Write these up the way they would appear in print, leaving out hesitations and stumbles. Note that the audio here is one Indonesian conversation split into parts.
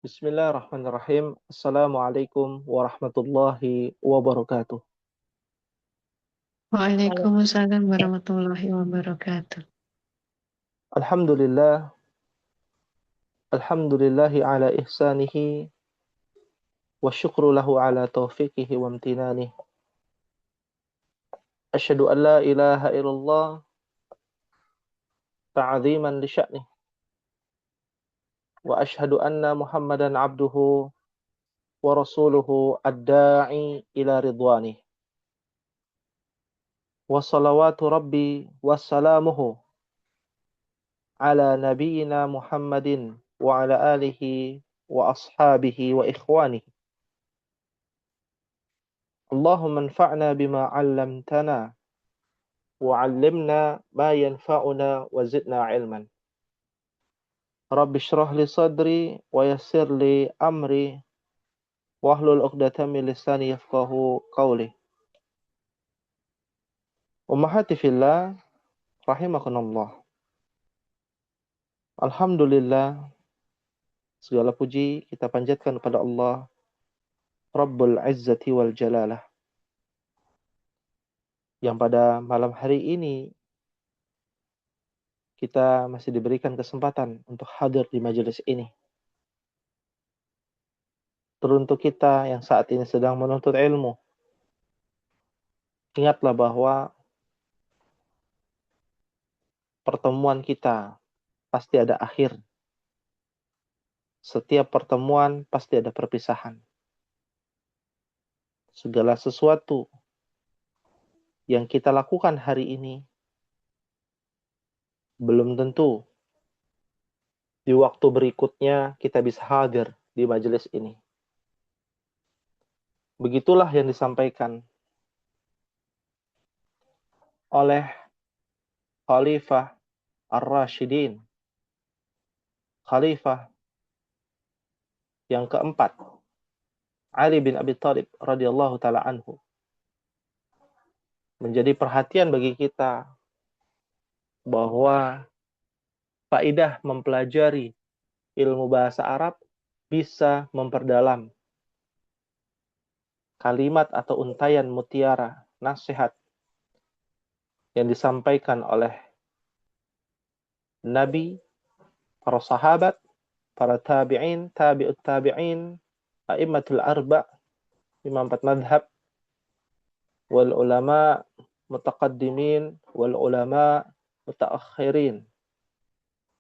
Bismillahirrahmanirrahim. Assalamualaikum warahmatullahi wabarakatuh. Waalaikumsalam warahmatullahi wabarakatuh. Alhamdulillah, alhamdulillahi ala ihsanihi wa syukru lahu ala taufiqihi wa amtinanih. Asyhadu an la ilaha illallah ta'ziman li sya'nih wa asyhadu anna Muhammadan abduhu wa rasuluhu ad-da'i ila ridwanih. Wa salawatu rabbi wa salamuhu ala nabiyyina Muhammadin wa ala alihi wa ashabihi wa ikhwanihi. Allahumma anfa'na bima 'allamtana wa 'allimna ma yanfa'una wa zidna 'ilman. Rabbi shrah li sadri wa yassir li amri wahlul 'uqdatam min lisani yafqahu qawli. Ummahati fillah rahimakumullah. Alhamdulillah, segala puji kita panjatkan kepada Allah Rabbul Izzati wal Jalalah, yang pada malam hari ini kita masih diberikan kesempatan untuk hadir di majelis ini. Teruntuk kita yang saat ini sedang menuntut ilmu, ingatlah bahwa pertemuan kita pasti ada akhir. Setiap pertemuan pasti ada perpisahan. Segala sesuatu yang kita lakukan hari ini belum tentu di waktu berikutnya kita bisa hadir di majelis ini. Begitulah yang disampaikan oleh Khalifah Ar-Rasyidin, Khalifah yang keempat, Ali bin Abi Thalib radhiyallahu taala anhu. Menjadi perhatian bagi kita bahwa faidah mempelajari ilmu bahasa Arab bisa memperdalam kalimat atau untayan mutiara nasihat yang disampaikan oleh Nabi, para sahabat, para tabi'in, tabi'ut tabi'in, a'immatul arba', imam 4 madhab, wal ulama mutaqaddimin, wal ulama mutaakhirin.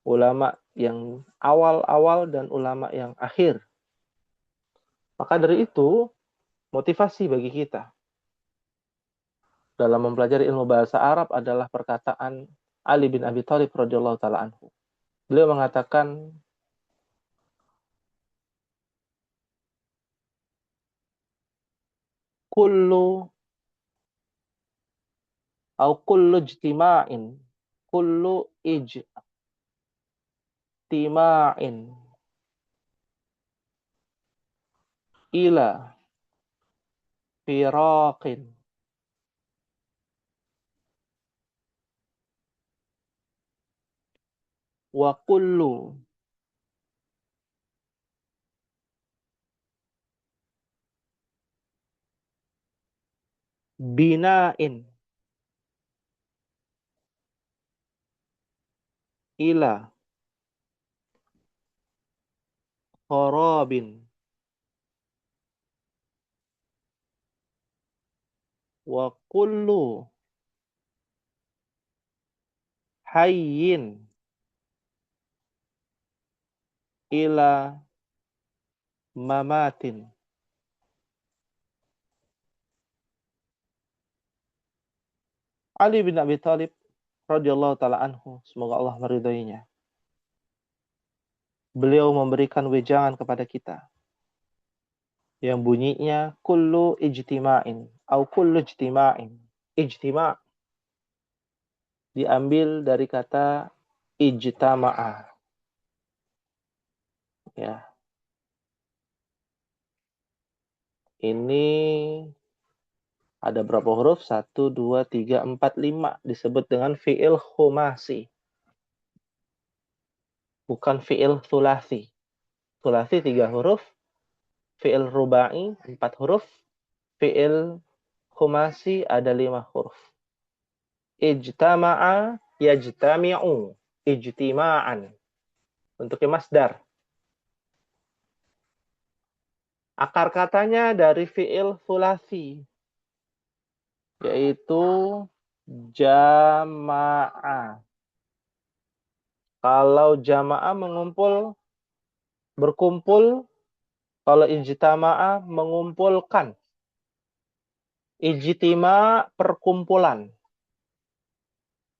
Ulama yang awal-awal dan ulama yang akhir. Maka dari itu, motivasi bagi kita dalam mempelajari ilmu bahasa Arab adalah perkataan Ali bin Abi Thalib radhiyallahu taala anhu. Beliau mengatakan, kullu ijtima'in ila firaqin wa kullu bina'in ila kharabin wa kullu hayyin ila mamatin. Ali bin Abi Thalib radhiyallahu taala anhu, semoga Allah meridainya, beliau memberikan wejangan kepada kita yang bunyinya kullu ijtima'in atau kullu ijtima'in. Ijtima' diambil dari kata ijtama'a. Ya. Ini ada berapa huruf? 1, 2, 3, 4, 5. Disebut dengan fi'il khumasi. Bukan fi'il thulathi. Sulasi 3 huruf, fi'il rubai 4 huruf, fi'il khumasi ada 5 huruf. Ijtama'a yajtami'u, ijtima'an. Bentuknya masdar. Akar katanya dari fi'il sulasi, yaitu jama'a. Kalau jama'a berkumpul. Kalau ijtama'a mengumpulkan. Ijtima perkumpulan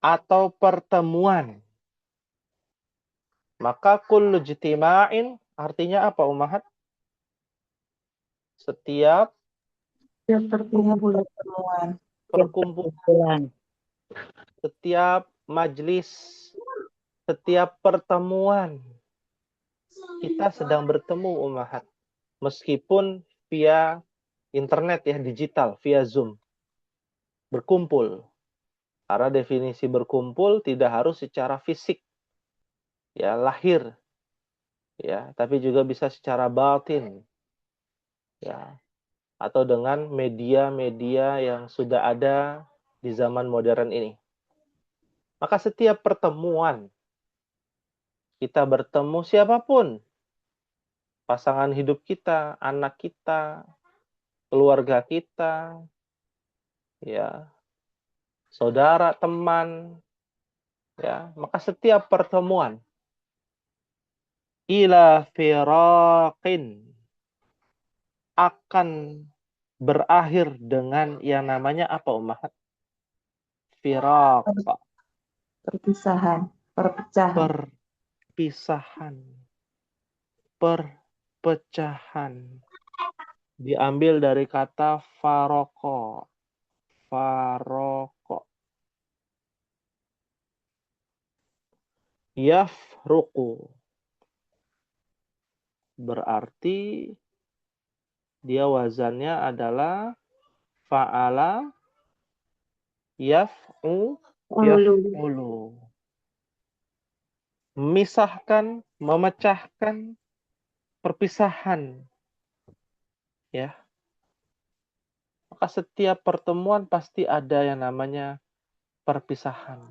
atau pertemuan. Maka kullu ijtima'in artinya apa, Ummahat? Setiap perkumpulan, setiap majlis, setiap pertemuan. Kita sedang bertemu, Ummahat. Meskipun via internet ya, digital, via Zoom. Berkumpul. Karena definisi berkumpul tidak harus secara fisik. Ya, lahir. Ya, tapi juga bisa secara batin. Ya. Atau dengan media-media yang sudah ada di zaman modern ini. Maka setiap pertemuan kita bertemu siapapun, pasangan hidup kita, anak kita, keluarga kita, ya, saudara, teman, ya, maka setiap pertemuan ila firaqin akan berakhir dengan yang namanya apa, Ummahat? Firaq. Perpisahan. Perpecahan. Diambil dari kata faroko. Faroko. Yafruku. Berarti dia wazannya adalah fa'ala yaf'ulu. Memisahkan, memecahkan, perpisahan. Ya. Maka setiap pertemuan pasti ada yang namanya perpisahan.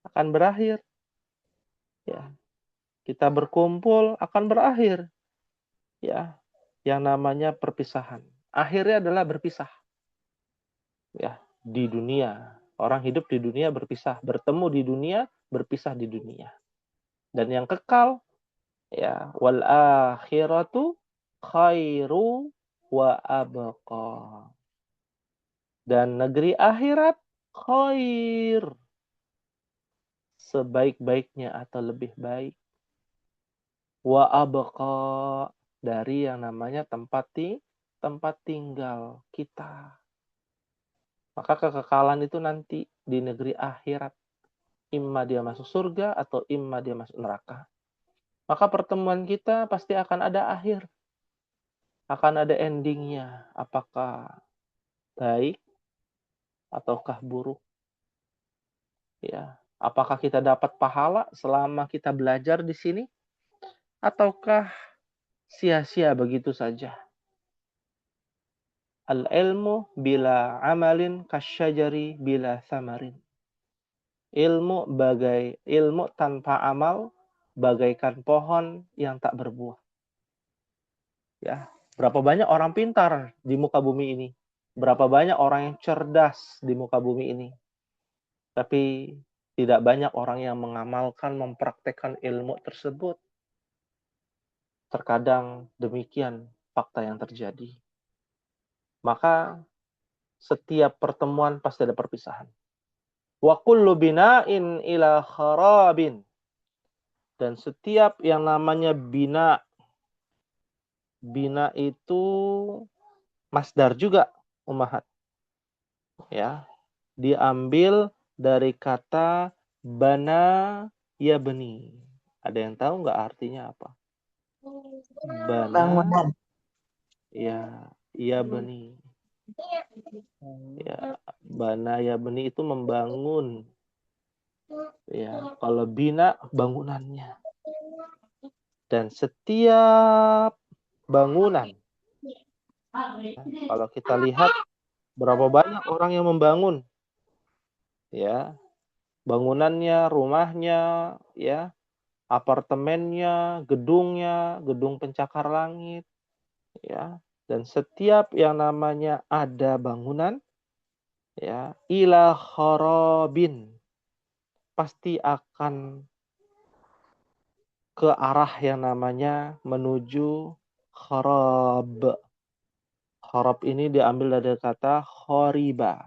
Akan berakhir. Ya. Kita berkumpul akan berakhir. Ya. Yang namanya perpisahan. Akhirnya adalah berpisah. Ya, di dunia. Orang hidup di dunia berpisah, bertemu di dunia, berpisah di dunia. Dan yang kekal ya wal akhiratu khairu wa abqa. Dan negeri akhirat khair, sebaik-baiknya atau lebih baik. Wa abqa, dari yang namanya tempat tinggal kita. Maka kekekalan itu nanti di negeri akhirat. Imma dia masuk surga atau imma dia masuk neraka. Maka pertemuan kita pasti akan ada akhir. Akan ada endingnya. Apakah baik ataukah buruk. Ya. Apakah kita dapat pahala selama kita belajar di sini? Ataukah sia-sia begitu saja? Al-ilmu bila amalin kasyajari bila samarin. Ilmu tanpa amal bagaikan pohon yang tak berbuah. Ya, berapa banyak orang pintar di muka bumi ini? Berapa banyak orang yang cerdas di muka bumi ini? Tapi tidak banyak orang yang mengamalkan, mempraktekkan ilmu tersebut. Terkadang demikian fakta yang terjadi. Maka setiap pertemuan pasti ada perpisahan. Wa kullu bina'in ila kharabin. Dan setiap yang namanya bina itu masdar juga, Ummahat. Ya, diambil dari kata bana yabni. Ada yang tahu nggak artinya apa? Bana. Bangunan. Ya, yabni. Ya, bana yabni itu membangun. Ya, kalau bina bangunannya. Dan setiap bangunan, kalau kita lihat berapa banyak orang yang membangun, ya, bangunannya, rumahnya, ya, apartemennya, gedungnya, gedung pencakar langit, ya, dan setiap yang namanya ada bangunan, ya, ila kharabin, pasti akan ke arah yang namanya menuju kharab. Kharab ini diambil dari kata khoriba.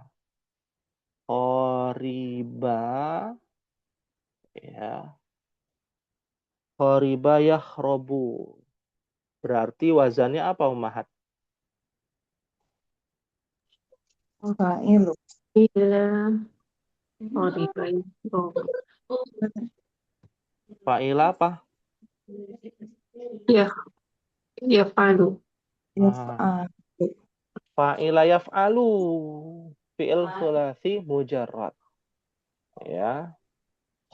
Khoriba, ya. Khoriba yakhrobu. Berarti wazannya apa, Ummahat? Fa'ilu. Ila Oribai. Fa'ila apa? Ya, ya palu. Ah, fa'ila yaf'alu. Fi'il sulasi mujarrad. Ya.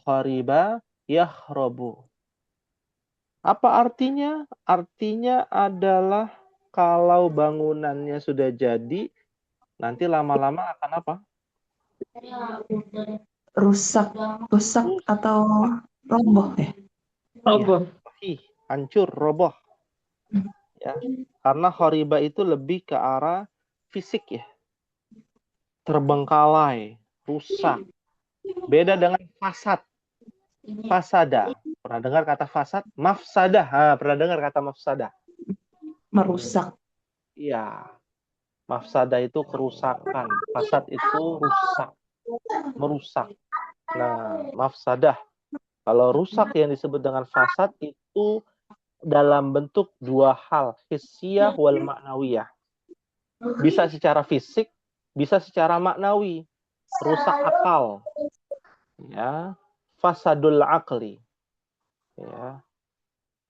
Khariba yakhrobu. Apa artinya? Artinya adalah kalau bangunannya sudah jadi, nanti lama-lama akan apa? Rusak, atau roboh ya? Roboh. Hancur, roboh. Ya. Karena khariba itu lebih ke arah fisik ya. Terbengkalai, rusak. Beda dengan fasad. Fasada. Pernah dengar kata fasad? Mafsadah. Pernah dengar kata mafsadah? Merusak. Iya. Mafsadah itu kerusakan. Fasad itu rusak. Merusak. Nah, mafsadah. Kalau rusak yang disebut dengan fasad itu dalam bentuk dua hal. Hissiyah wal ma'nawiyah. Bisa secara fisik, bisa secara maknawi. Rusak akal. Ya. Fasadul akli. Ya.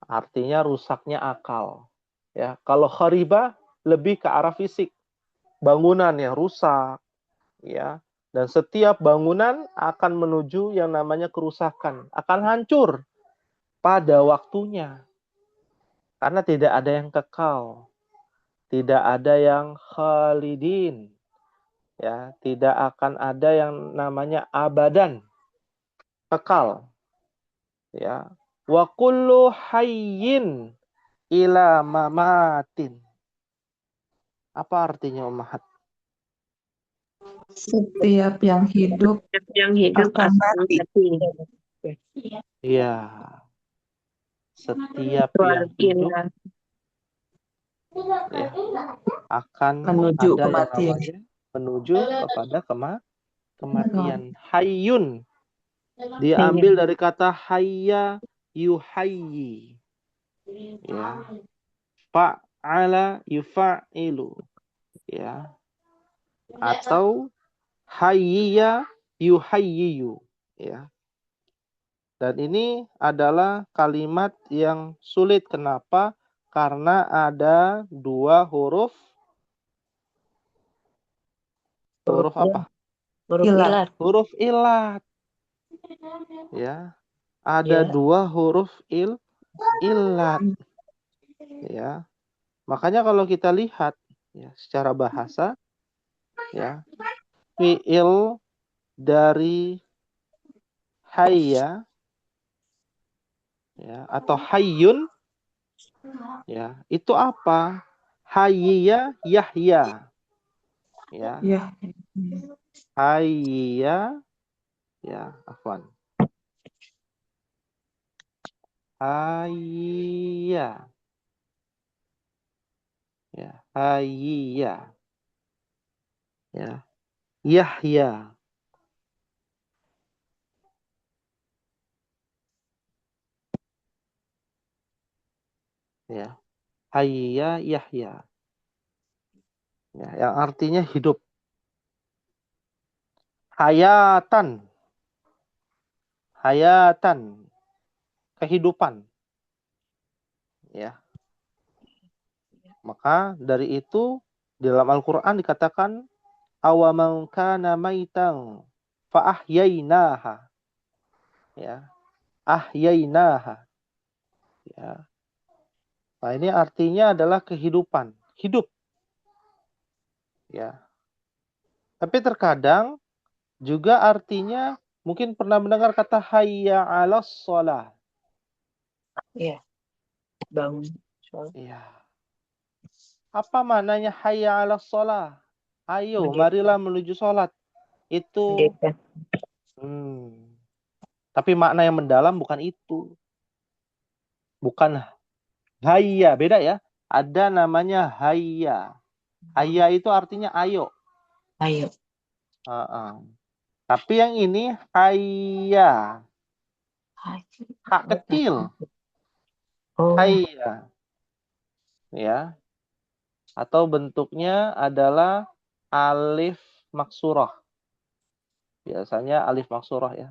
Artinya rusaknya akal. Ya, kalau khariba lebih ke arah fisik. Bangunan yang rusak, ya. Dan setiap bangunan akan menuju yang namanya kerusakan, akan hancur pada waktunya. Karena tidak ada yang kekal. Tidak ada yang khalidin. Ya, tidak akan ada yang namanya abadan. Kekal. Ya. Wa kullu hayyin ila mamatin. Apa artinya, Ummahat? Setiap yang hidup Yang hidup akan akan mati. mati. Iya. Setiap yang hidup Walqillah. ya, akan Menuju ada yang kematian. namanya menuju kepada kematian. Hayyun diambil dari kata hayya yuhayyi. Ya. Fa'ala yufa'ilu. Ya. Atau hayya yuhayyiyu. Ya. Dan ini adalah kalimat yang sulit. Kenapa? Karena ada dua huruf. Huruf apa? Huruf Ilat. ilat. Huruf ilat. Ya. Ada Ya. dua huruf ilat. Ya. Makanya kalau kita lihat ya, secara bahasa ya, fiil dari hayya ya atau hayyun ya, itu apa? Hayya yahya. Ya. Ya. Hayya ya, afwan. Hayya. Ya, hayya. Ya. Yahya. Ya. Hayya yahya. Ya, yang artinya hidup. Hayatan. Hayatan. Kehidupan. Ya. Maka dari itu di dalam Al-Qur'an dikatakan awaman kana maitan fa ahyainaha. Ya. Ahyainaha. Ya. Nah, ini artinya adalah kehidupan, hidup. Ya. Tapi terkadang juga artinya mungkin pernah mendengar kata hayya 'alas shalah. Iya, bangun. Sholat. Iya. Apa maknanya hayya 'alas shalah? Ayo, Mendirikan. marilah menuju sholat. Itu tapi makna yang mendalam bukan itu. Bukan hayya, beda ya. Ada namanya hayya. Hayya itu artinya ayo. Ayo. Tapi yang ini hayya. Hak kecil. Oh, Hayya. Ya. Atau bentuknya adalah alif maksurah. Biasanya alif maksurah ya.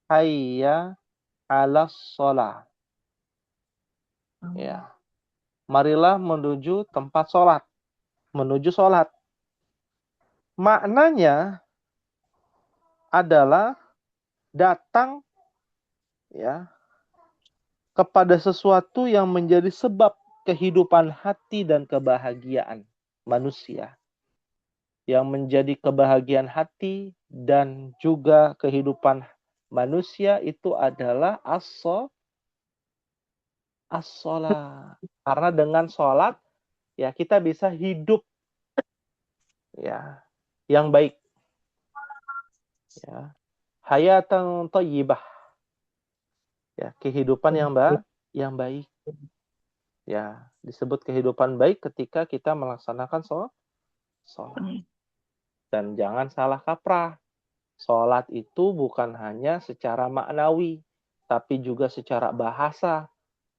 Hayya 'alas shalah. Ya. Marilah menuju tempat sholat. Menuju sholat. Maknanya adalah datang ya kepada sesuatu yang menjadi sebab kehidupan hati dan kebahagiaan manusia. Yang menjadi kebahagiaan hati dan juga kehidupan manusia itu adalah as-shalah. Karena dengan sholat ya kita bisa hidup ya yang baik. Ya. Hayatan thayyibah. Ya, kehidupan yang baik. Ya, disebut kehidupan baik ketika kita melaksanakan sholat. Dan jangan salah kaprah. Sholat itu bukan hanya secara maknawi, tapi juga secara bahasa.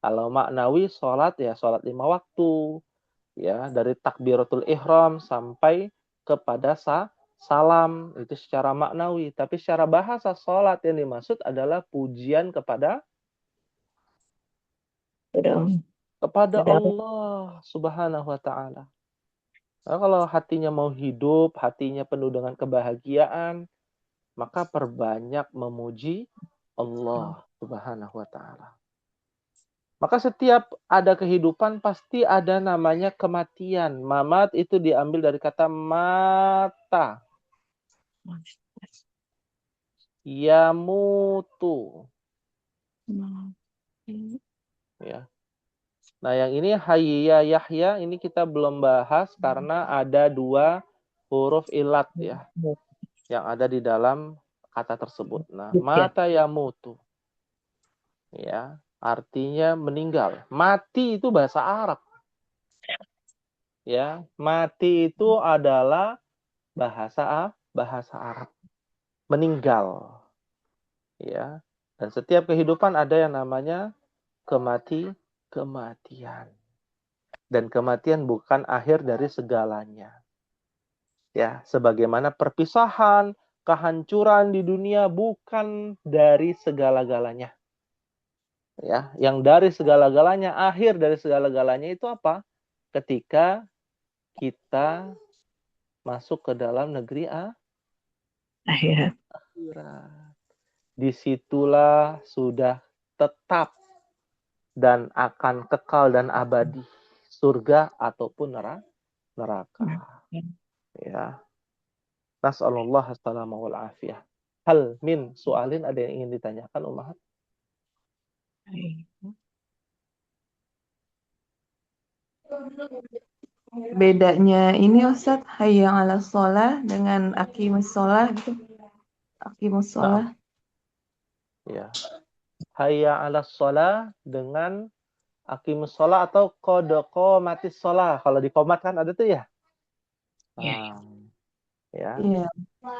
Kalau maknawi, sholat ya sholat 5 waktu. Ya, dari takbiratul ihram sampai kepada salam. Itu secara maknawi. Tapi secara bahasa, sholat yang dimaksud adalah pujian kepada Allah Subhanahu wa ta'ala. Nah, kalau hatinya mau hidup, hatinya penuh dengan kebahagiaan, maka perbanyak memuji Allah Subhanahu wa ta'ala. Maka setiap ada kehidupan pasti ada namanya kematian. Mamat itu diambil dari kata mata. Yamutu. Ya. Nah, yang ini hayya yahya ini kita belum bahas karena ada 2 huruf ilat ya yang ada di dalam kata tersebut. Nah, mata yamutu. Ya, artinya meninggal. Mati itu bahasa Arab. Ya, mati itu adalah bahasa Arab. Meninggal. Ya. Dan setiap kehidupan ada yang namanya kematian. Dan kematian bukan akhir dari segalanya. Ya, sebagaimana perpisahan, kehancuran di dunia bukan dari segala-galanya. Ya, yang dari segala-galanya, akhir dari segala-galanya itu apa? Ketika kita masuk ke dalam negeri akhirat. Disitulah sudah tetap dan akan kekal dan abadi surga ataupun neraka. Ya. Nas'alullah as-salama wal afiyah. Hal min su'alin, ada yang ingin ditanyakan Ummahat? Bedanya ini Ustadz, hayya 'alas shalah dengan aqimus shalah gitu. Aqimus shalah. Ya. Hayya 'alas shalah dengan aqimus shalah atau qad qamatis shalah. Kalau di qomat kan ada tuh ya. Nah, ya. Iya.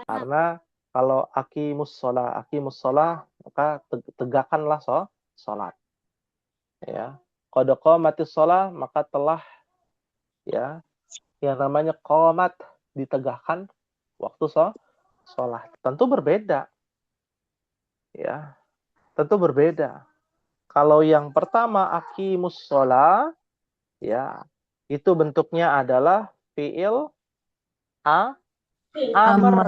Karena kalau aqimus shalah maka tegakkanlah salat. Ya. Qad qamatis shalah maka telah ya yang namanya qomat ditegakkan waktu sholat. Tentu berbeda. Ya. Tentu berbeda. Kalau yang pertama aqimus shalah ya itu bentuknya adalah fi'il amr.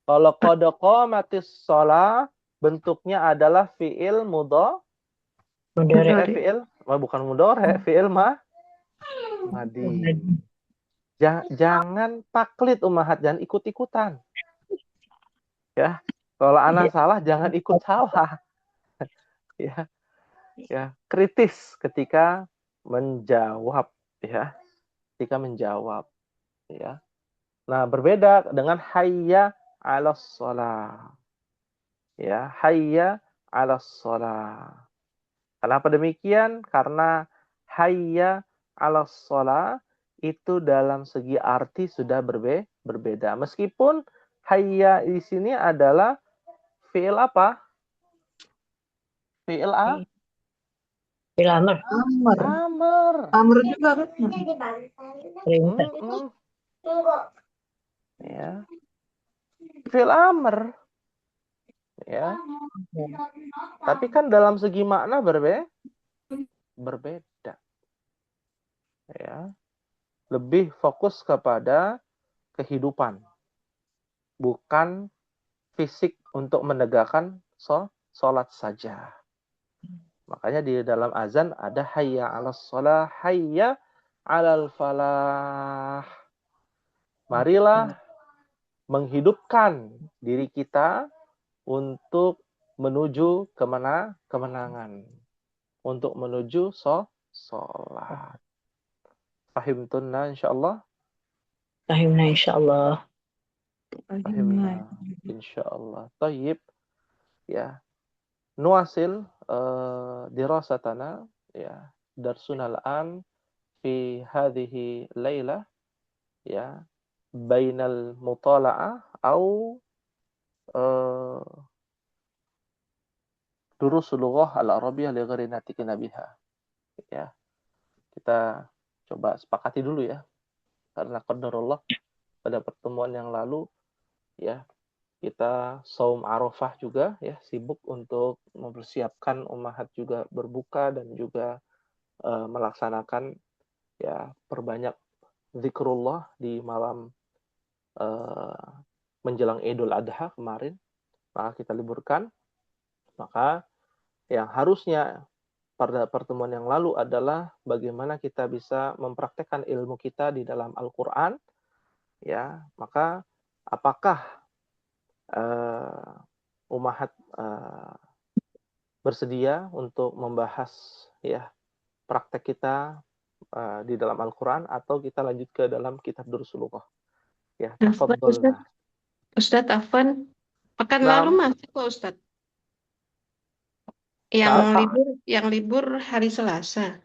Kalau qad qamatis shalah bentuknya adalah fiil Mudhari. fiil bukan mudhari, fiil madi. Jangan taklid ummahat, jangan ikut-ikutan. Ya. Kalau ana salah jangan ikut salah. Ya. Ya, kritis ketika menjawab ya. Ketika menjawab ya. Nah, berbeda dengan hayya 'alas shalah. Ya, hayya 'alas shalah. Kenapa demikian? Karena hayya 'alas shalah itu dalam segi arti sudah berbeda. Meskipun hayya di sini adalah fi'il apa? Fi'il Fi'il amr. amr. Amr juga kan? Perintah. Ya. Fi'il amr. Ya. Tapi kan dalam segi makna berbeda. Ya. Lebih fokus kepada kehidupan. Bukan fisik untuk menegakkan sholat saja. Makanya di dalam azan ada hayya 'alas shalah, hayya 'alal falah. Marilah menghidupkan diri kita untuk menuju kemenangan. Untuk menuju sholat. Fahimtunna insyaallah? Fahimna insyaallah. Fahimna insyaallah. Tayyib. Ya. Nuasil dirasatana ya. Darsuna al-an fi hadhihi laylah ya. Bainal mutala'ah au durusul lughah al-arabiyyah li ghairi natiqina biha. Ya. Kita coba sepakati dulu ya. Karena qadarullah pada pertemuan yang lalu ya kita saum Arafah juga ya, sibuk untuk mempersiapkan ummahat juga berbuka dan juga melaksanakan ya perbanyak zikrullah di malam menjelang Idul Adha kemarin. Maka kita liburkan. Maka yang harusnya pada pertemuan yang lalu adalah bagaimana kita bisa mempraktekkan ilmu kita di dalam Al-Qur'an ya. Maka apakah ummahat bersedia untuk membahas ya praktek kita di dalam Al-Qur'an atau kita lanjut ke dalam kitab Durusul ya, tafadhalna. Ustadz Afwan, pekan Nah, lalu masuk kok Ustadz. Yang libur hari Selasa.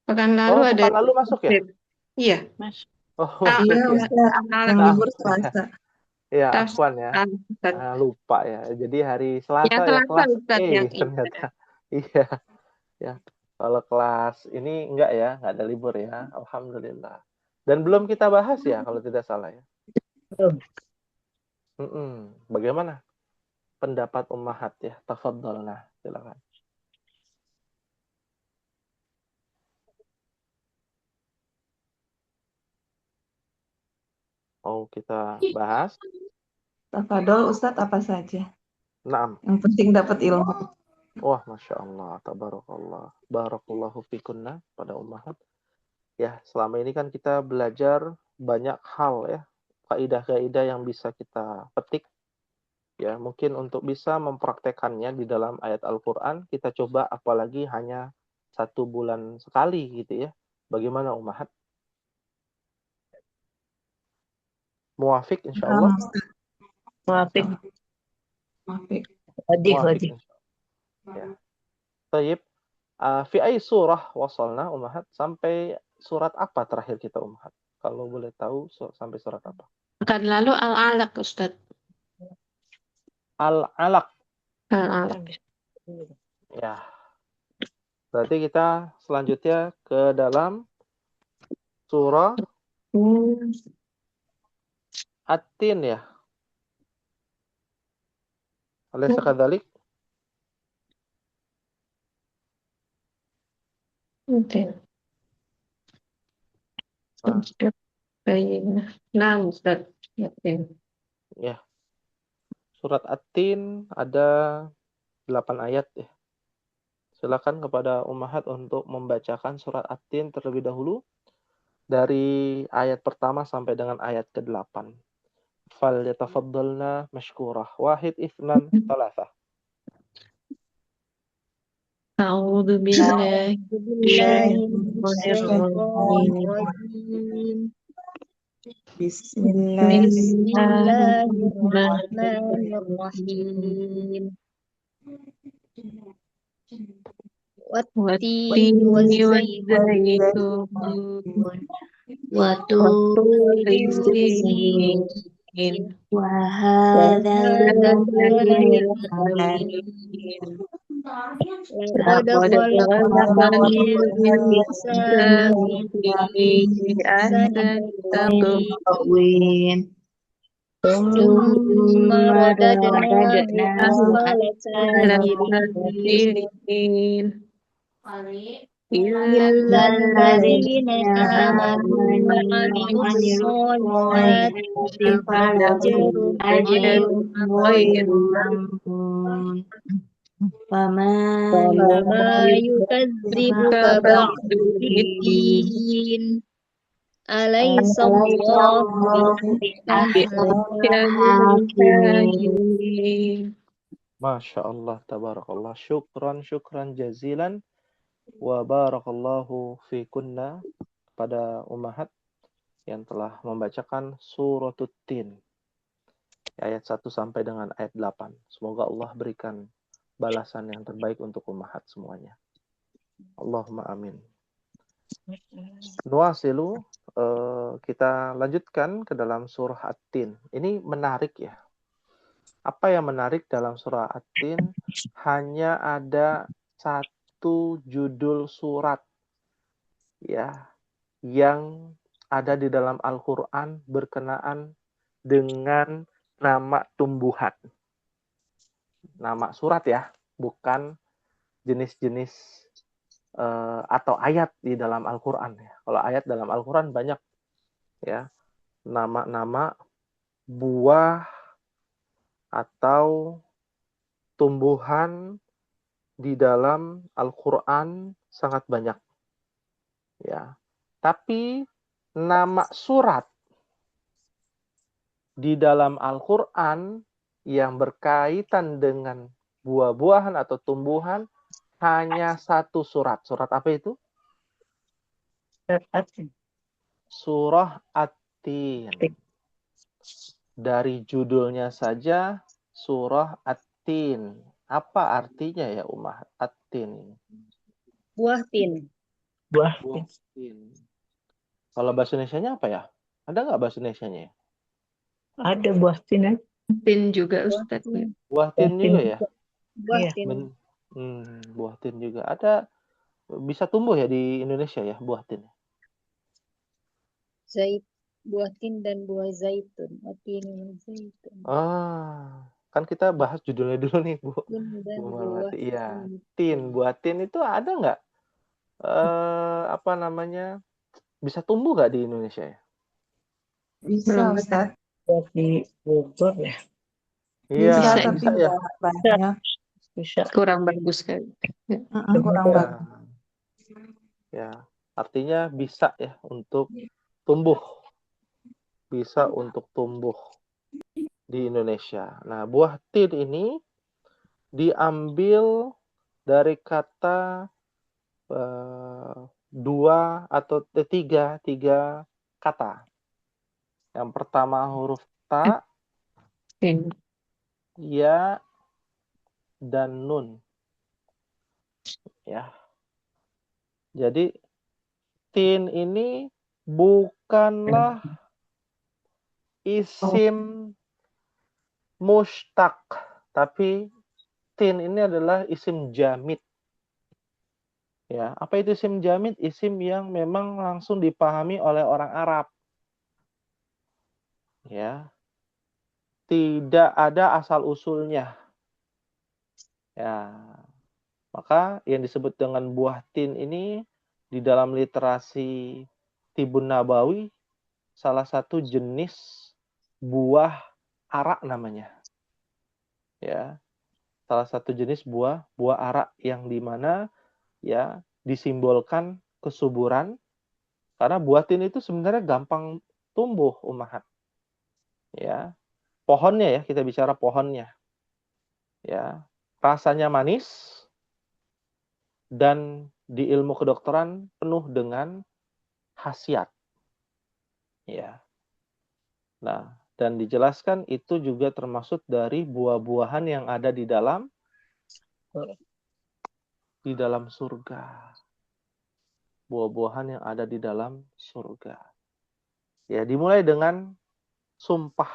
Pekan lalu ada. Pekan lalu masuk ya? Iya. Oh, iya masuk ya. Ustaz. Yang libur Selasa. Ya, Afwan ya. Lupa ya. Jadi hari Selasa ya kelas Ustadz, ternyata. Iya. Ya. Kalau kelas ini enggak ya, enggak ada libur ya. Alhamdulillah. Dan belum kita bahas ya kalau tidak salah ya. Bagaimana pendapat ummahat ya? Tafadhalna, silakan. Oh, kita bahas. Tafadhol Ustadz apa saja? Naam. Yang penting dapat ilmu. Wah, Masya Allah, tabarakallah. Barakallahu fikunna pada ummahat. Ya, selama ini kan kita belajar banyak hal ya. Kaidah-kaidah yang bisa kita petik. Ya, mungkin untuk bisa mempraktekannya di dalam ayat Al-Quran, kita coba apalagi hanya 1 bulan sekali gitu ya. Bagaimana ummahat? Muwafiq insyaallah. Muwafiq. Muwafiq. Ya. Tayyib. Fi ay surah wasalna ummahat, sampai surat apa terakhir kita ummahat? Kalau boleh tahu sampai surat apa? Pekan lalu Al-Alaq Ustadz. Al-Alaq. Al-Alaq. Ya. Berarti kita selanjutnya ke dalam surah At-Tin ya. Alaysa kadzalik? Oke. Nah, Ustadz. Ya. Surat At-Tin ada 8 ayat ya. Silakan kepada Ummahat untuk membacakan surat At-Tin terlebih dahulu dari ayat pertama sampai dengan ayat ke-8. Fal yatafaddalna mashkurah. Wahid, ithnan, thalatha. أعوذ بالله أعوذ بالله من الشيطان الشيطان الرجيم الرجيم بسم بسم الله بسم الله الله الرحمن الرحمن الرحيم الرحيم والتين والتين والزيتون والزيتون وطور وطور سينين سينين وهذا وهذا البلد البلد المبين لقد لقد خلقنا خلقنا الإنسان الإنسان في في أحسن أحسن تقويم تقويم ثم ثم رددناه أسفل على سافلين السافلين إلا إلا الذين الذين آمنوا آمنوا وعملوا الصالحات فلهم فلهم أجر غير غير ممنون فما فما يكذبك يكذبك بعد بعد بالدين بالدين أليس الله بأحكم بأحكم الحاكمين الحاكمين. Masya Allah, tabarakallah. Syukran jazilan. Wa barakallahu fi kunna pada Ummahat yang telah membacakan surat At-Tin. Ayat 1 sampai dengan ayat 8. Semoga Allah berikan balasan yang terbaik untuk Ummahat semuanya. Allahumma amin. Nuasilu, kita lanjutkan ke dalam surah At-Tin. Ini menarik ya. Apa yang menarik dalam surah At-Tin? Hanya ada satu judul surat ya yang ada di dalam Al-Qur'an berkenaan dengan nama tumbuhan. Nama surat ya, bukan jenis-jenis atau ayat di dalam Al-Qur'an ya. Kalau ayat dalam Al-Qur'an banyak ya, nama-nama buah atau tumbuhan di dalam Al-Qur'an sangat banyak. Ya. Tapi nama surat di dalam Al-Qur'an yang berkaitan dengan buah-buahan atau tumbuhan hanya satu surat. Surat apa itu? Surah At-Tin. Dari judulnya saja surah At-Tin. Apa artinya ya Ummah At-Tin? buah tin. Buah tin. Kalau bahasa Indonesianya apa ya? Ada nggak bahasa Indonesianya ya? Ada buah tin. Tin juga Ustadz. Buah tin juga ya? Buah Iya. tin. Buah tin juga. Ada, bisa tumbuh ya di Indonesia ya buah tin? Buah tin dan buah zaitun. Tin dan zaitun. Kan kita bahas judulnya dulu nih Bu. Tin dan Bu buah Marwati. Iya, tin. tin. Buah tin itu ada nggak? Apa namanya? Bisa tumbuh nggak di Indonesia ya? Bisa Ustaz. Buah di Bogor ya. Iya, Bisa, Bisa, tapi bisa ya. nggak banyak. Bisa. kurang bagus kan. Kurang Ya. bagus. Ya, artinya bisa ya untuk tumbuh. Bisa untuk tumbuh di Indonesia. Nah, buah tin ini diambil dari kata dua atau tiga kata. Yang pertama huruf ta, Tin. ya, dan nun. Ya. Jadi tin ini bukanlah isim mustaq, tapi tin ini adalah isim jamid. Ya, apa itu isim jamid? Isim yang memang langsung dipahami oleh orang Arab. Ya. Tidak ada asal usulnya. Ya. Maka yang disebut dengan buah tin ini di dalam literasi Tibun Nabawi salah satu jenis buah arak namanya. ya. Salah satu jenis buah ara yang dimana ya disimbolkan kesuburan, karena buah tin itu sebenarnya gampang tumbuh ummahat. Ya. Pohonnya ya, kita bicara pohonnya. Ya. Rasanya manis dan di ilmu kedokteran penuh dengan khasiat. Ya. Nah, dan dijelaskan itu juga termasuk dari buah-buahan yang ada di dalam surga. Buah-buahan yang ada di dalam surga. Ya, dimulai dengan sumpah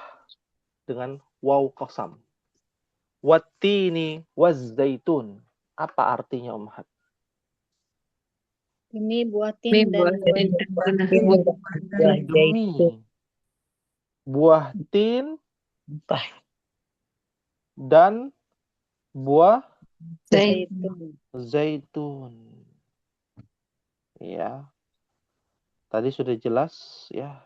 dengan waw qasam. Wattini wazzaitun. Apa artinya Ummahat? Ini buatin Ini dan buah buah tin dan buah Buah zaitun. Demi buah tin Apa? dan buah zaitun. zaitun. Ya, tadi sudah jelas ya,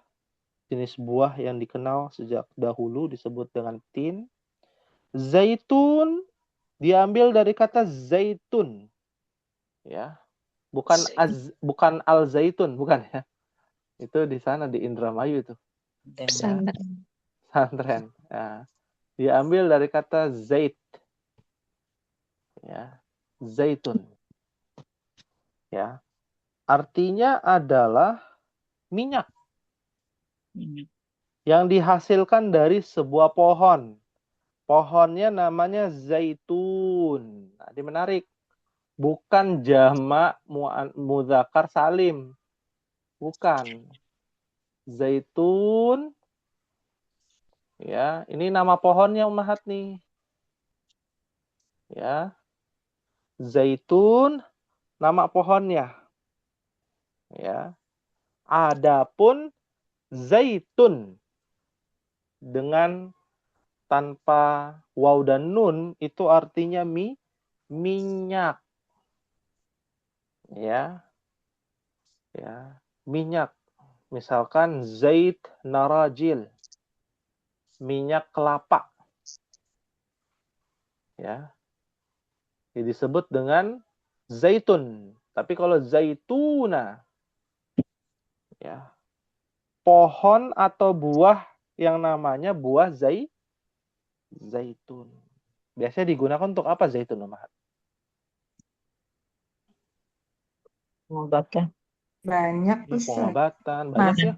jenis buah yang dikenal sejak dahulu disebut dengan tin. Zaitun diambil dari kata zaitun. Ya, bukan al zaitun, bukan ya. Itu di sana di Indramayu itu. pesantren. Pesantren. Ya. Diambil dari kata zait. Ya. Zaitun. Ya. Artinya adalah minyak yang dihasilkan dari sebuah pohon. Pohonnya namanya zaitun. Nah, ini menarik. Bukan jamak mudzakkar salim. Bukan. Zaitun. Ya, ini nama pohonnya Ummahat nih. Ya. Zaitun nama pohonnya. Ya. Adapun zaitun dengan tanpa waw dan nun itu artinya minyak. Ya. Ya, minyak. Misalkan zait narajil. Minyak kelapa. Ya. Jadi disebut dengan zaitun. Tapi kalau zaituna ya, pohon atau buah yang namanya buah zaitun. Biasanya digunakan untuk apa zaitun, Ummahat? Pengobatan. Banyak Ustaz. Pengobatan, banyak ya.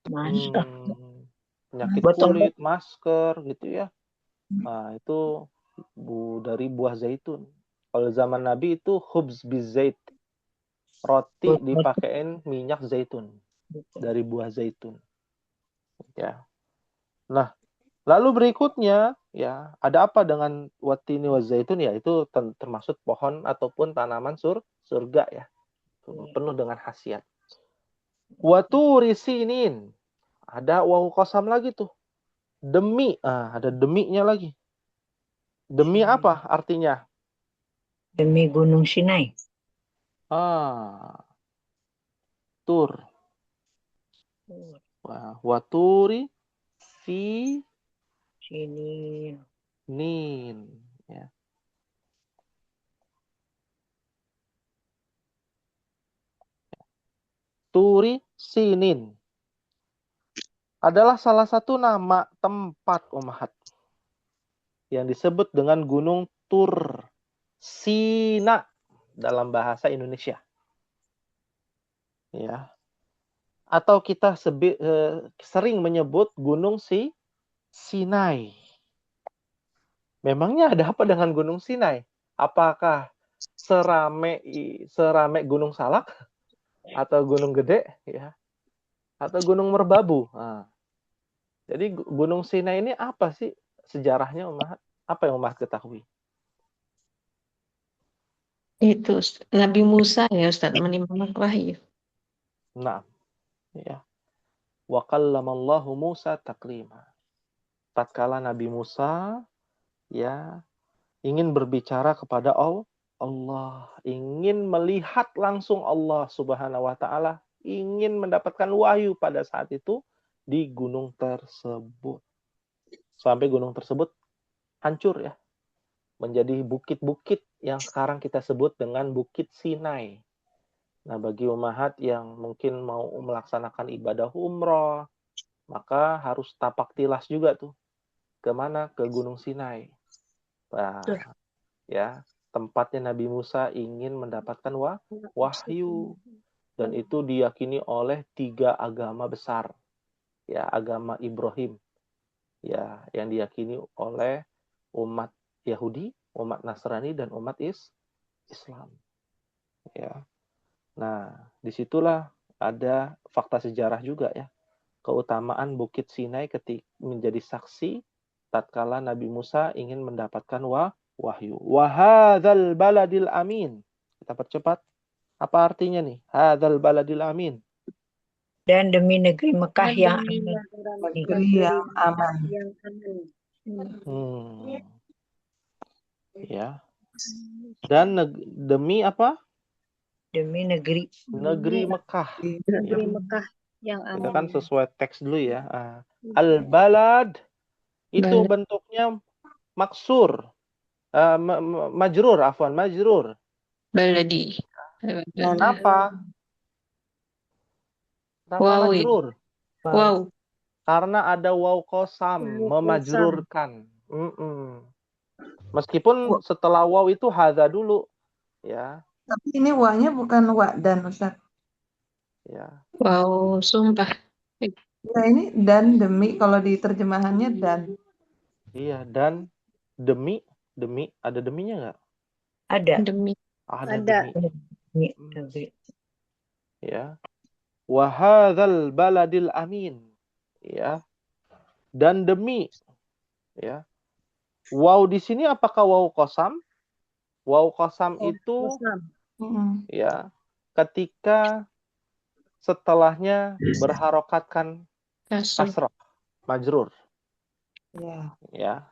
Masak. Penyakit Buat kulit, obat. masker gitu ya. Nah, itu dari buah zaitun. Kalau zaman Nabi itu khubz bizait. Roti dipakein minyak zaitun dari buah zaitun. Ya. Nah, lalu berikutnya ya, ada apa dengan watini wa zaitun ya? Itu termasuk pohon ataupun tanaman surga ya. Penuh dengan khasiat. Waturi sinin. Ada waw qasam lagi tuh. Demi, ada deminya lagi. Demi apa artinya? Demi Gunung Sinai. Tur. Waturi Sini. nin. Ya. Turi sinin adalah salah satu nama tempat Ummahat yang disebut dengan Gunung Tur Sina dalam bahasa Indonesia. Ya. Atau kita sering menyebut Gunung Sinai. Memangnya ada apa dengan Gunung Sinai? Apakah serame Gunung Salak atau Gunung Gede ya? Atau Gunung Merbabu? Nah, jadi Gunung Sinai ini apa sih sejarahnya, Ummahat? Apa yang Ummahat ketahui? Itu Nabi Musa ya Ustaz menimba wahyu. Nah, ya. Wa kallamallahu Musa taklima. Tatkala Nabi Musa ya ingin berbicara kepada Allah, ingin melihat langsung Allah Subhanahu wa taala, ingin mendapatkan wahyu pada saat itu di gunung tersebut. Sampai gunung tersebut hancur ya. menjadi bukit-bukit yang sekarang kita sebut dengan Bukit Sinai. Nah, bagi umahat yang mungkin mau melaksanakan ibadah umroh, maka harus tapak tilas juga tuh. Kemana? Ke Gunung Sinai. Nah, ya, tempatnya Nabi Musa ingin mendapatkan wahyu. Dan itu diyakini oleh 3 agama besar. Ya, agama Ibrahim. Ya, yang diyakini oleh umat Yahudi, umat Nasrani, dan umat Islam. Ya. Nah, disitulah ada fakta sejarah juga ya. Keutamaan Bukit Sinai ketika menjadi saksi tatkala Nabi Musa ingin mendapatkan wahyu. Wahadzal baladil amin. Kita percepat. Apa artinya nih? Hadzal baladil amin. Dan demi negeri Mekah Dan yang demi aman. negara Negeri negeri yang Mekah aman. yang aman. Ya. Dan demi apa? Demi negeri Negeri Mekah. Negeri Ya. Mekah yang Kita aman. kan sesuai teks dulu ya. Al-balad itu Balad. bentuknya maksur. Majrur, afwan, majrur. Baladi. Kenapa? Kenapa Wow. majrur? Wow. Karena ada waw qasam, memajrurkan. Meskipun setelah waw itu hadza dulu, ya. Tapi ini wa-nya bukan wa dan Ustaz. Ya. Wow, sumpah. Ya, ini dan demi, kalau di terjemahannya dan. Iya, dan demi ada deminya nggak? ada. Demi. Ada Ada. demi. Negeri. Ya. Wa hadzal baladil amin. Ya. Dan demi, ya. Waw di sini apakah waw qasam? Waw qasam itu ya ketika setelahnya berharokatkan kasrah, majrur. Ya.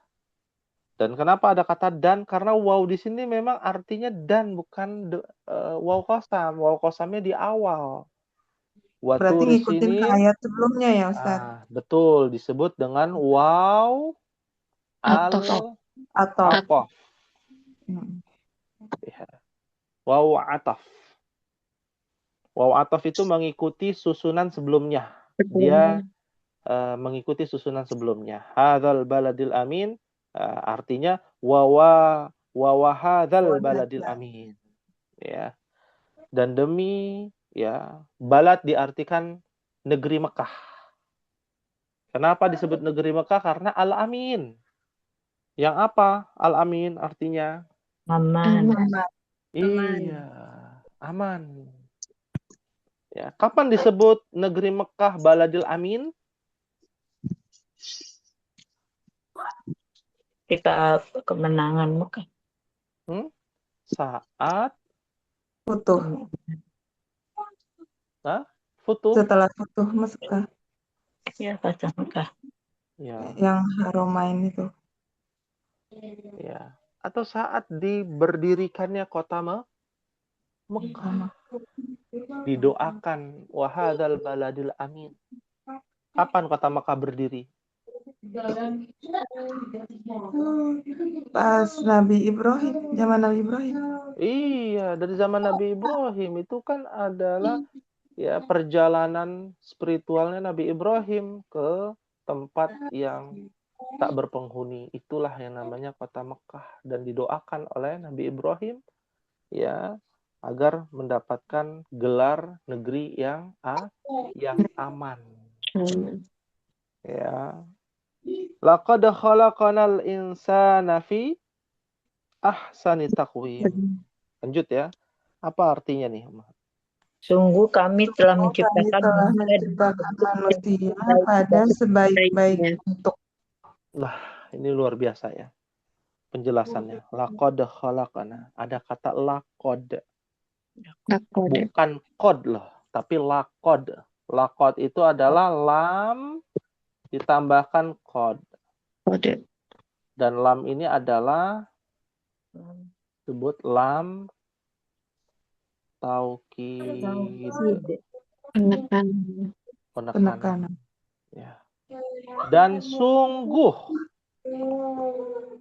Dan kenapa ada kata dan? Karena waw di sini memang artinya dan, bukan waw qasam. Waw qasamnya di awal. Berarti ngikutin ke ayat sebelumnya ya Ustaz? Betul, disebut dengan waw al-ataf. Ya. Waw ataf. Waw ataf itu mengikuti susunan sebelumnya. Dia mengikuti susunan sebelumnya. Hadzal baladil amin artinya wa hadzal baladil amin. Ya. Dan demi ya, balad diartikan negeri Mekah. Kenapa disebut negeri Mekah? Karena al-amin. Yang apa? Al-amin artinya Aman. iya, aman. Ya, kapan disebut negeri Mekah baladil amin? Kita kemenangan Mekah. Saat Futuh. Futuh. Setelah futuh Mekah. Ya, Fatah Mekah. Ya. Yang Haromain itu. Ya. Atau saat diberdirikannya kota Mekah. Didoakan wahadzal baladil amin. Kapan kota Mekah berdiri? Pas Nabi Ibrahim, zaman Nabi Ibrahim. Iya, dari zaman Nabi Ibrahim itu kan adalah ya perjalanan spiritualnya Nabi Ibrahim ke tempat yang tak berpenghuni. Itulah yang namanya kota Mekah, dan didoakan oleh Nabi Ibrahim ya agar mendapatkan gelar negeri yang aman. Ya. Laqad khalaqanal insana fi ahsani taqwim. Lanjut ya. Apa artinya nih? Sungguh kami telah menciptakan manusia pada sebaik-baik bentuk. Nah, ini luar biasa ya penjelasannya. Laqad khalaqana. Ada kata laqad. Bukan qad loh, tapi laqad. Laqad itu adalah lam ditambahkan qad. Dan lam ini adalah sebut lam taukid. Penekanan. Ya. Dan sungguh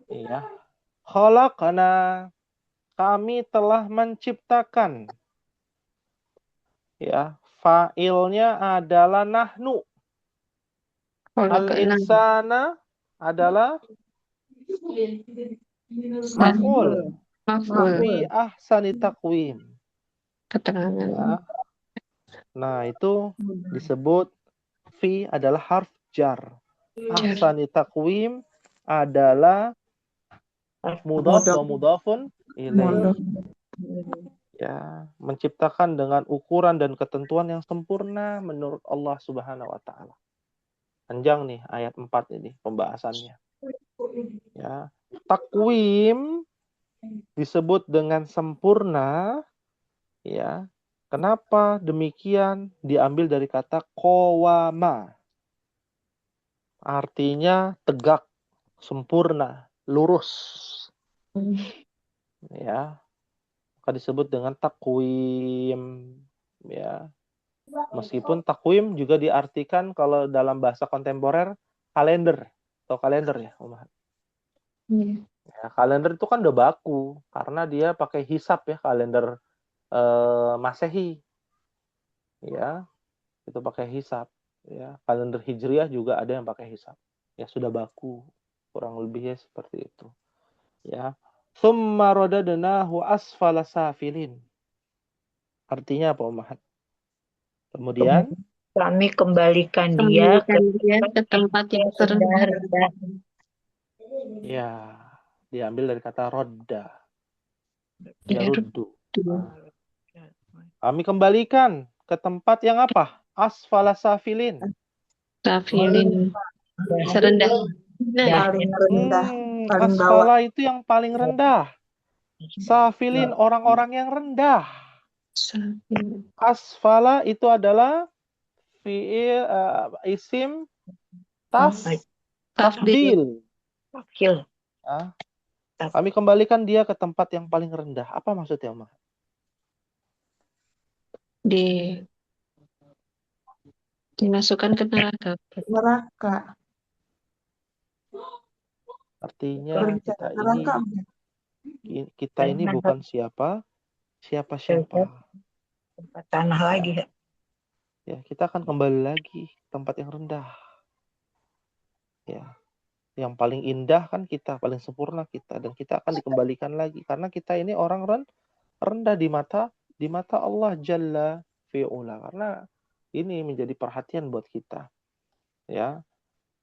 ya, Khalaqna, kami telah menciptakan. Ya, fa'ilnya adalah nahnu. Al-insana adalah maf'ul. Maf'ul. Fi ahsani taqwim. Keterangan. Ya. Nah, itu disebut fi adalah harf jar. Ahsani taqwim adalah mudhaf wa mudhafun ilaih. Ya, menciptakan dengan ukuran dan ketentuan yang sempurna menurut Allah Subhanahu wa taala. Panjang nih ayat 4 ini pembahasannya. Ya, takwim disebut dengan sempurna, ya. Kenapa demikian? Diambil dari kata qawama. Artinya tegak, sempurna, lurus. Ya. Maka disebut dengan takwim, ya. Meskipun takwim juga diartikan kalau dalam bahasa kontemporer kalender atau kalender ya, Umar. Ya, kalender itu kan udah baku karena dia pakai hisab ya, kalender Masehi. Ya, itu pakai hisab, ya. Kalender Hijriah juga ada yang pakai hisab. Ya sudah baku, kurang lebihnya seperti itu. Ya. Tsumma radadnahu asfala safilin. Artinya apa, Umar? Kemudian kami kembalikan dia ke tempat yang rendah. ya, diambil dari kata rodda. Yaruddu. Kami kembalikan ke tempat yang apa? Asfala safilin. Safilin. Serendah. Paling rendah, paling bawah. Asfala itu yang paling rendah. Safilin orang-orang yang rendah. Asfala itu adalah fi'il isim tafdil. Kami kembalikan dia ke tempat yang paling rendah. Apa maksudnya, Umar? Dimasukkan ke neraka. Neraka. Artinya kita ini bukan siapa-siapa. Tempat tanah lagi. Ya, kita akan kembali lagi ke tempat yang rendah. Ya. Yang paling indah kan kita, paling sempurna kita, dan kita akan dikembalikan lagi karena kita ini orang rendah di mata Allah Jalla fi'ula, karena ini menjadi perhatian buat kita. Ya.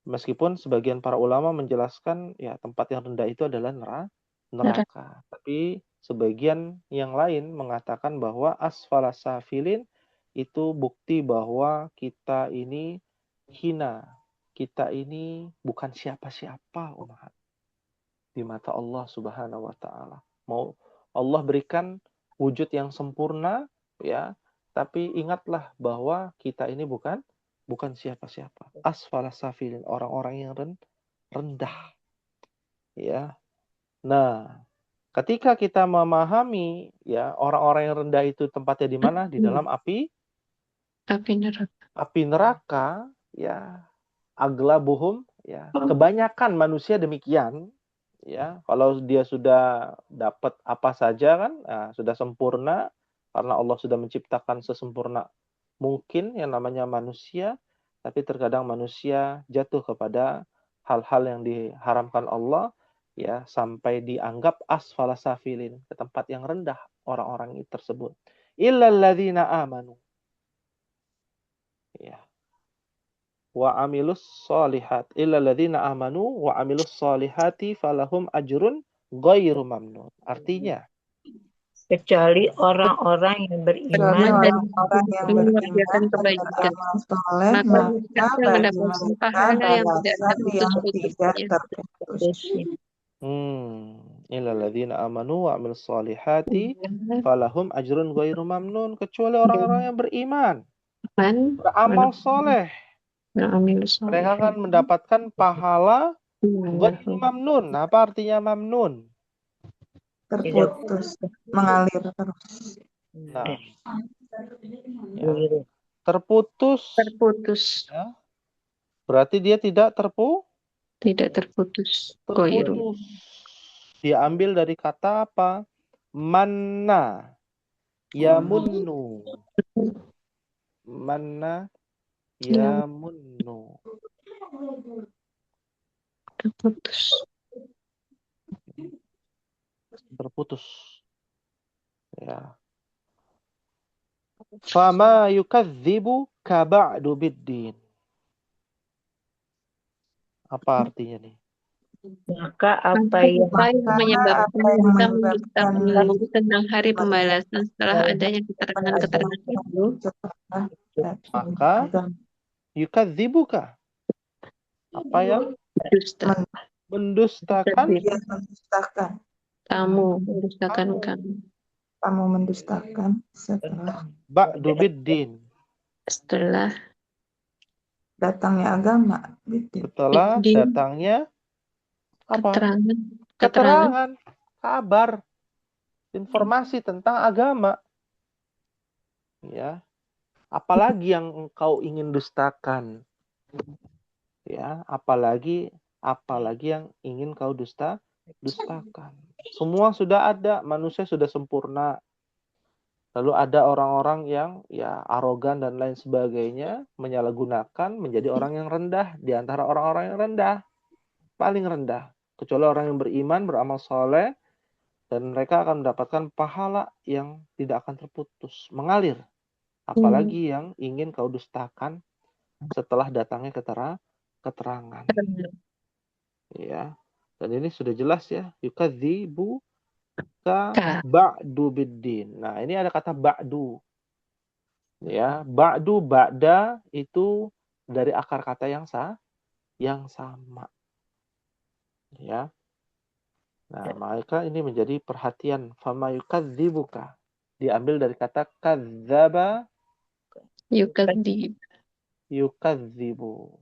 Meskipun sebagian para ulama menjelaskan ya tempat yang rendah itu adalah neraka. Tapi sebagian yang lain mengatakan bahwa asfala safilin itu bukti bahwa kita ini hina. Kita ini bukan siapa-siapa, umat, di mata Allah Subhanahu wa taala. Mau Allah berikan wujud yang sempurna, ya, tapi ingatlah bahwa kita ini bukan siapa-siapa. Asfala safilin, orang-orang yang rendah. Ya. Nah, ketika kita memahami ya orang-orang yang rendah itu tempatnya di mana? Di dalam api neraka. Api neraka, ya. Aglabuhum, ya. Kebanyakan manusia demikian, ya. Kalau dia sudah dapat apa saja kan, sudah sempurna karena Allah sudah menciptakan sesempurna mungkin yang namanya manusia, tapi terkadang manusia jatuh kepada hal-hal yang diharamkan Allah, ya, sampai dianggap asfala safilin, ke tempat yang rendah orang-orang tersebut. Illal ladzina amanu. Ya. Wa amilus solihat. Illal ladzina amanu wa amilus solihati falahum ajrun ghairu mamnun. Artinya, kecuali orang-orang yang beriman dan orang yang beriman dan beramal soleh, maka bagi mereka balasan yang tidak terputus. Illal ladzina amanu wa amilus solihati falahum ajrun ghairu mamnun. Kecuali orang-orang yang beriman, beramal soleh, mereka akan mendapatkan pahala ghairu mamnun. Apa artinya mamnun? Terputus, mengalir terus. Nah, ya. Terputus. Ya. Berarti dia tidak terputus. Diambil dari kata apa? Manna. Yamunnu. Manna Yang yamunnu. terputus. Terputus. Ya. Fama yukadzibu kaba'du biddin. Apa artinya nih? Maka apa yang Apa yang menyebabkan apa yang kita menyebabkan mendustakanmu tentang hari pembalasan setelah adanya keterangan-keterangan itu? Maka yukadzibuka. Apa yang Dusta. mendustakan dia mendustakan, Kamu mendustakan kamu. kamu mendustakan setelah ba'du biddin. Setelah datangnya agama. Gitu. Setelah Biddin. datangnya apa? keterangan, Keterangan, kabar, informasi tentang agama. Ya. Apalagi yang engkau ingin dustakan? Ya, apalagi yang ingin kau dustakan. Semua sudah ada, manusia sudah sempurna. Lalu ada orang-orang yang ya arogan dan lain sebagainya, menyalahgunakan menjadi orang yang rendah di antara orang-orang yang rendah, paling rendah. Kecuali orang yang beriman, beramal soleh, dan mereka akan mendapatkan pahala yang tidak akan terputus, mengalir. Apalagi yang ingin kau dustakan setelah datangnya keterangan. Ya. Dan ini sudah jelas ya, yukadzibu ka ba'du biddin. Nah, ini ada kata ba'du. Ya, ba'du, ba'da itu dari akar kata yang sama. Ya. Nah, maka ini menjadi perhatian. Fama yukadzibuka. Diambil dari kata kadzaba yukadzib. yukadzibu.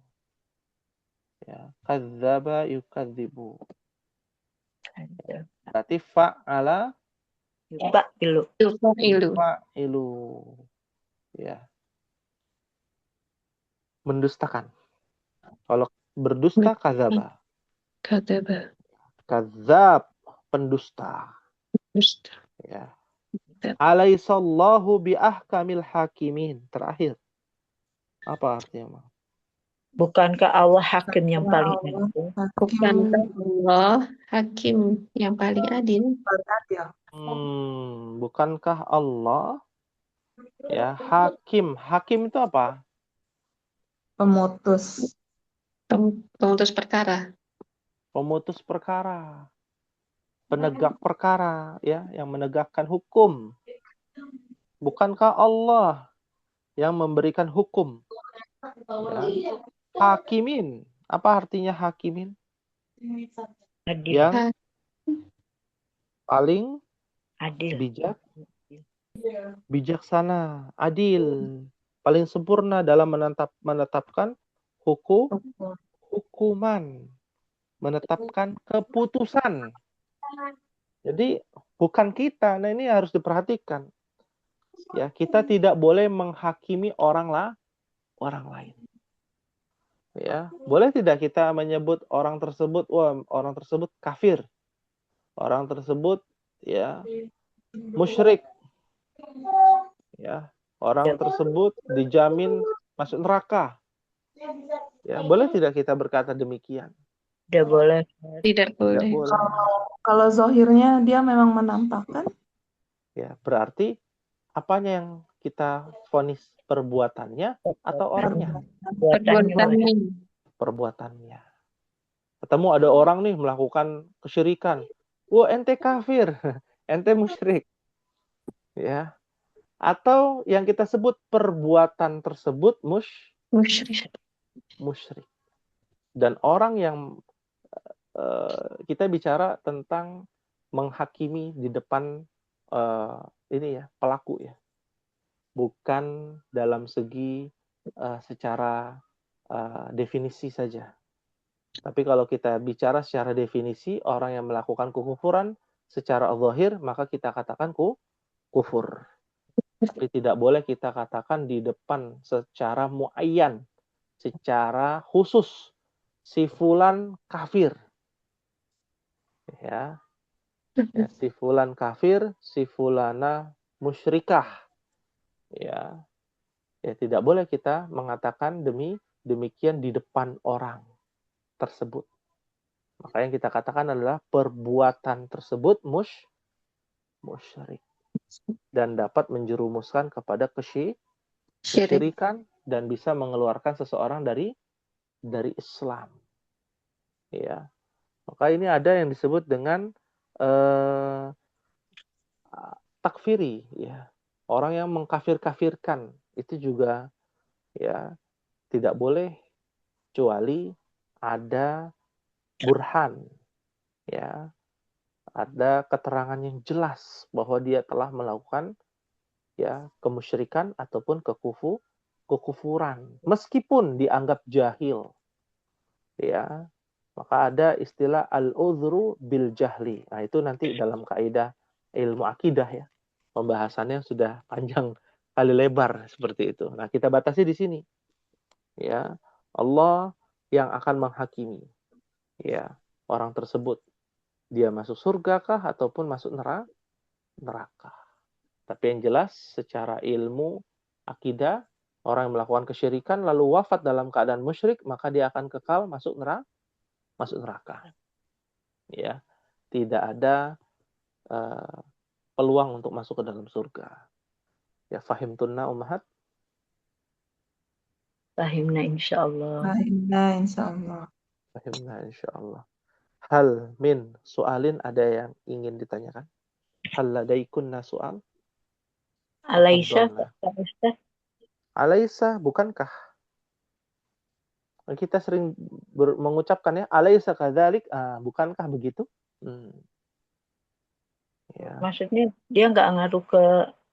Ya, kadzaba yukadzibu. Berarti fa'ala Yufa'ilu. Yufailu. fa'ilu. Ya. Mendustakan. Kalau berdusta kadzaba. Kadzaba. Kadzab, pendusta. Dusta. Ya. Alaisallahu biahkamil hakimin. Terakhir. Apa artinya? Bukankah Allah hakim yang paling adil? Bukankah Allah hakim yang paling adil? Bukankah Allah ya hakim? Hakim itu apa? Pemutus. Pemutus perkara. Pemutus perkara. Penegak perkara, ya, yang menegakkan hukum. Bukankah Allah yang memberikan hukum? Ya. Hakimin. Apa artinya hakimin? Adil. Yang paling Adil. bijaksana, adil, paling sempurna dalam menetapkan hukuman, menetapkan keputusan. Jadi bukan kita. Nah, ini harus diperhatikan. Ya, kita tidak boleh menghakimi orang lain. Ya, boleh tidak kita menyebut orang tersebut, wah, orang tersebut kafir. Orang tersebut ya musyrik. Ya, orang tersebut dijamin masuk neraka. Ya, boleh tidak kita berkata demikian? Tidak boleh. Tidak boleh. Tidak boleh. Kalau zohirnya dia memang menampakkan, Ya, berarti apanya yang kita vonis, perbuatannya atau orangnya? Perbuatannya. Ketemu ada orang nih melakukan kesyirikan. Wah, ente kafir, ente musyrik. Ya. Atau yang kita sebut perbuatan tersebut musyrik. Dan orang yang kita bicara tentang menghakimi di depan ini ya, pelaku ya. Bukan dalam segi secara definisi saja. Tapi kalau kita bicara secara definisi, orang yang melakukan kekufuran secara zahir, maka kita katakan kufur. Tapi tidak boleh kita katakan di depan secara muayyan, secara khusus, si fulan kafir. Ya. Ya, si fulan kafir, si fulana musyrikah. Ya, ya tidak boleh kita mengatakan demikian di depan orang tersebut. Maka yang kita katakan adalah perbuatan tersebut musyrik dan dapat menjerumuskan kepada Syirik. kesyirikan dan bisa mengeluarkan seseorang dari Islam. Ya, maka ini ada yang disebut dengan takfiri, ya. Orang yang mengkafir-kafirkan itu juga ya tidak boleh kecuali ada burhan, ya. Ada keterangan yang jelas bahwa dia telah melakukan ya kemusyrikan ataupun kekufuran meskipun dianggap jahil, ya. Maka ada istilah al-udhru bil jahli. Nah, itu nanti dalam kaidah ilmu akidah ya. Pembahasannya sudah panjang kali lebar seperti itu. Nah, kita batasi di sini. Ya, Allah yang akan menghakimi ya orang tersebut. Dia masuk surga kah ataupun masuk neraka. Tapi yang jelas secara ilmu akidah, orang yang melakukan kesyirikan lalu wafat dalam keadaan musyrik, maka dia akan kekal masuk neraka. Ya, tidak ada peluang untuk masuk ke dalam surga. Ya, fahim tunna ummahat. Fahimna insyaallah. Fahimna insyaallah. Fahimna insyaallah. Hal min soalin, ada yang ingin ditanyakan? Hal ladaikunna soal? Alaisha, Tafadhalna. Pak Ustaz. Alaisa, bukankah? Kita sering mengucapkan ya, alaisa kadzalik, bukankah begitu? Ya. Maksudnya dia nggak ngaruh ke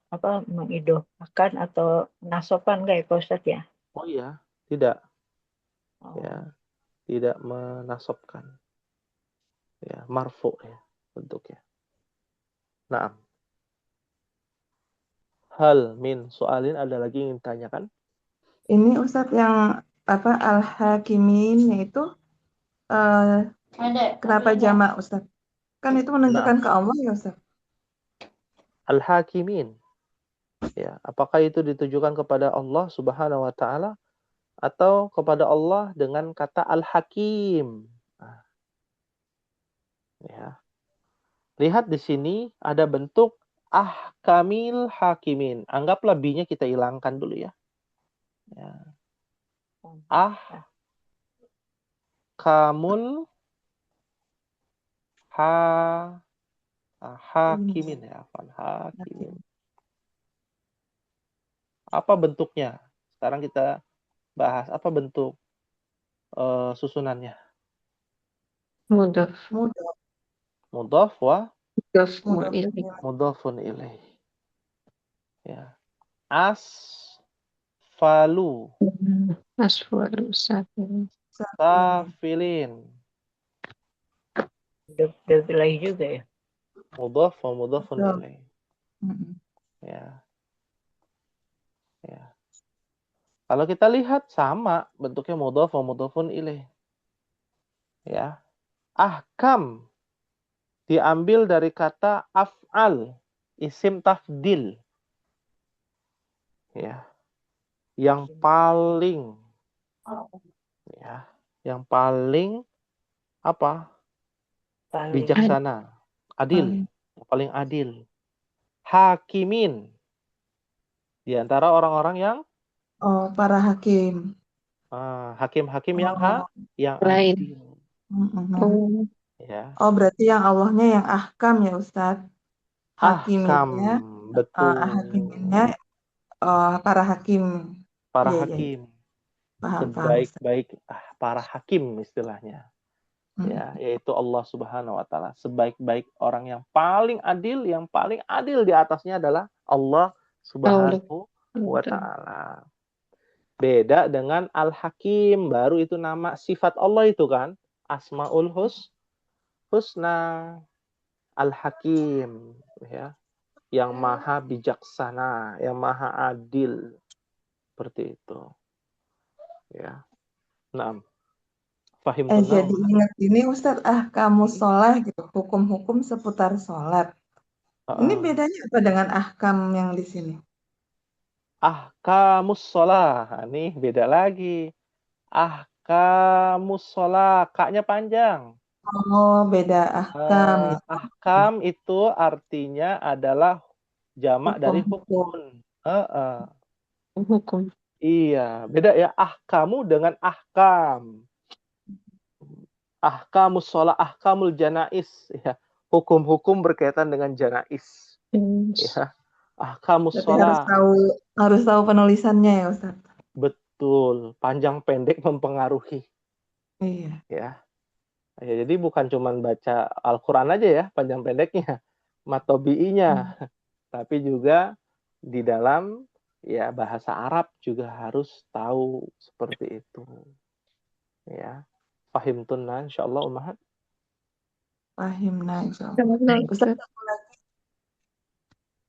apa mengidolakan atau menasokan kayak Pak Ustaz ya? Oh iya, tidak. Oh. Ya, tidak menasobkan. Ya, marfu ya bentuknya. Naam. Hal min soalin, ada lagi yang ingin ditanyakan? Ini Ustadz yang apa al-hakimin yaitu kenapa jamak Ustadz? Kan itu menunjukkan ke Allah ya Ustadz. Al-hakimin. Ya, apakah itu ditujukan kepada Allah Subhanahu wa taala atau kepada Allah dengan kata al-hakim? Nah, ya. Lihat di sini ada bentuk ahkamil hakimin. Anggaplah bi-nya kita hilangkan dulu ya. Ya. Kamul hakimin ya, hakimin. Apa bentuknya? Sekarang kita bahas apa bentuk susunannya. Mudhaf. Mudhaf wa Mudhafun ilaih. mudhafun ilaih. Ya. Asfalu Aswalu safilin. safilin. Udah wilayah juga ya. Mudhaf wa mudhafun ilaih. Ya. Ya. Kalau kita lihat sama bentuknya mudhaf wa mudhafun ilaih. Ya. Ahkam diambil dari kata af'al, isim tafdil. Ya. Yang paling ya, yang paling apa? Paling Bijaksana, adil, yang paling adil. Hakimin, di antara orang-orang yang para hakim. hakim-hakim yang yang Lain. adil. Ya. Oh, berarti yang Allahnya yang ahkam ya Ustadz. Ahkam, Hakiminnya, betul. hakiminnya para hakim. Para Iya, hakim. Paham, Sebaik-baik para hakim istilahnya. Ya, yaitu Allah Subhanahu wa taala. Sebaik-baik orang yang paling adil di atasnya adalah Allah Subhanahu wa taala. Beda dengan Al-Hakim, baru itu nama sifat Allah itu kan, Asmaul Husna. Al-Hakim ya, yang maha bijaksana, yang maha adil. Seperti itu. Ya. Naam. Fahimtunna Jadi Ummahat? ingat ini Ustadz, kamu sholat gitu, hukum-hukum seputar sholat. Ini Heeh. bedanya apa dengan ahkam yang di sini? Ahkamus sholah. Nih beda lagi. Ahkamus sholah. Kaknya panjang. Oh, beda ahkam gitu. Ahkam itu artinya adalah jamak dari Hukum-hukum. hukmun. Heeh. Hukum. Iya, beda ya ahkamu dengan ahkam. Ahkamus sholah, ahkamul janais. Ya. Hukum-hukum berkaitan dengan janais. Ya. Ahkamus Berarti harus sholah. tahu penulisannya ya Ustadz. Betul, panjang pendek mempengaruhi. Iya. Ya. Ya, jadi bukan cuma baca Al-Quran aja ya, panjang pendeknya, matobi'inya, tapi juga di dalam ya bahasa Arab juga harus tahu seperti itu. Ya, fahimtunna insyaallah Ummahat. Fahimna insyaallah. Ustadz, satu lagi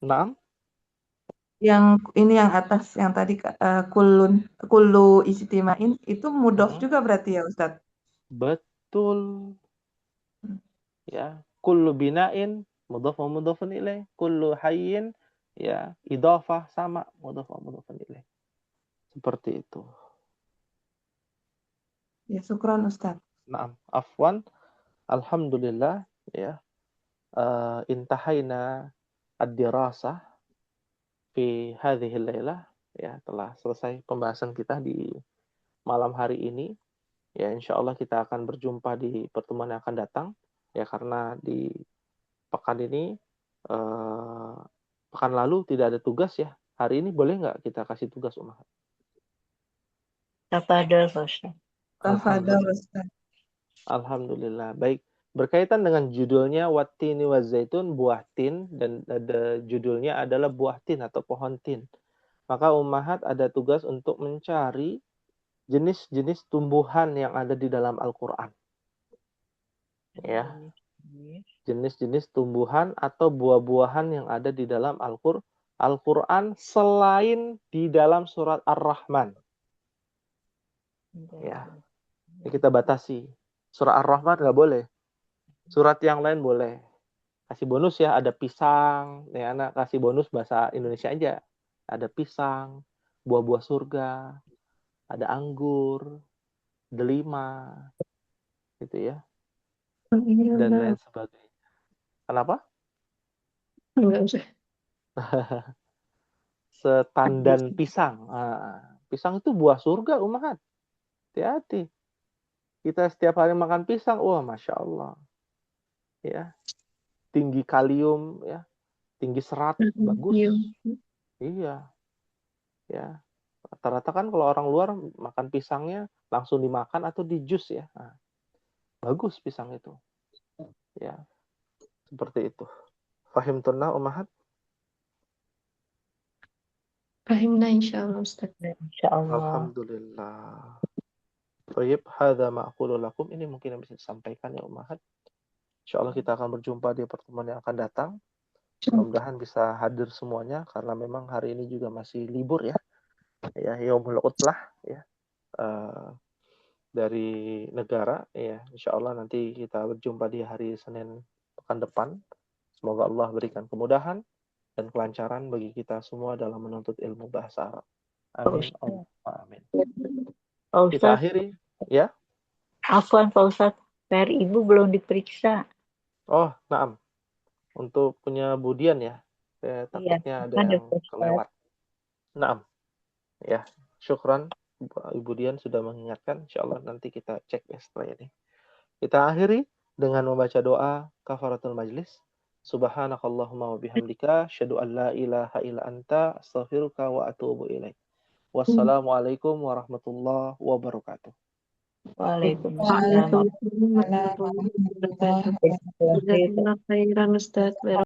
Naam. yang ini yang atas yang tadi kullu ijtima'in itu mudhof juga berarti ya Ustadz. Betul. Ya, kullu bina'in mudhaf wa mudhafun ilaih, kullu hayyin ya idhafah sama mudhaf wa mudhafun ilaih. Seperti itu. Ya, syukran Ustadz. Naam, afwan. Alhamdulillah ya. Intahaina ad-dirasah fi hadhihi lailah ya, telah selesai pembahasan kita di malam hari ini. Ya, insyaallah kita akan berjumpa di pertemuan yang akan datang ya, karena di pekan ini pekan lalu tidak ada tugas ya. Hari ini boleh nggak kita kasih tugas Umar? Tafadhol Ustaz. Tafadhol Ustadz. Alhamdulillah. Baik, berkaitan dengan judulnya Wattini wa zaitun, buah tin, dan ada judulnya adalah buah tin atau pohon tin. Maka ummahat ada tugas untuk mencari jenis-jenis tumbuhan yang ada di dalam Al-Qur'an. Ya. Jenis-jenis tumbuhan atau buah-buahan yang ada di dalam Al-Qur'an selain di dalam surat Ar-Rahman. Ya. Ini kita batasi. Surah Ar-Rahman nggak boleh. Surat yang lain boleh. Kasih bonus ya, ada pisang. Nih anak kasih bonus bahasa Indonesia aja. Ada pisang, buah-buah surga, ada anggur, delima, gitu ya. Dan lain sebagainya. Kenapa? Enggak usah. Setandan pisang. Pisang itu buah surga, ummahat. Hati-hati. Kita setiap hari makan pisang, wah Masya Allah. Ya. Tinggi kalium, ya. Tinggi serat, bagus. Iya. Ya. Rata-rata kan kalau orang luar makan pisangnya langsung dimakan atau di jus ya. Nah, bagus pisang itu. Ya. Seperti itu. Fahimtunna ummahat? Fahimna insyaallah Ustaz. Insyaallah. Alhamdulillah. Baik, hadza ma aqulu lakum. Ini mungkin yang bisa disampaikan ya ummahat. Insyaallah kita akan berjumpa di pertemuan yang akan datang. Mudah-mudahan bisa hadir semuanya karena memang hari ini juga masih libur ya. Ya, Yaumul Utlah ya. Dari negara ya. Insyaallah nanti kita berjumpa di hari Senin pekan depan. Semoga Allah berikan kemudahan dan kelancaran bagi kita semua dalam menuntut ilmu bahasa Arab. Amin. Amin. Pak Kita Ustadz, akhiri ya. afwan Pak Ustadz, PR Ibu belum diperiksa. Oh, naam. Untuk punya Budian ya. Takutnya ada yang kelewat. Naam. Ya, syukran Ibu Dian sudah mengingatkan. Insyaallah nanti kita cek ya setelah ini. Kita akhiri dengan membaca doa kafaratul majlis. Subhanakallahumma wa bihamdika asyhadu an la ilaha illa anta astaghfiruka wa atubu ilaik. Wassalamualaikum warahmatullahi wabarakatuh. Waalaikumsalam. Jazakallah khairan Ustaz.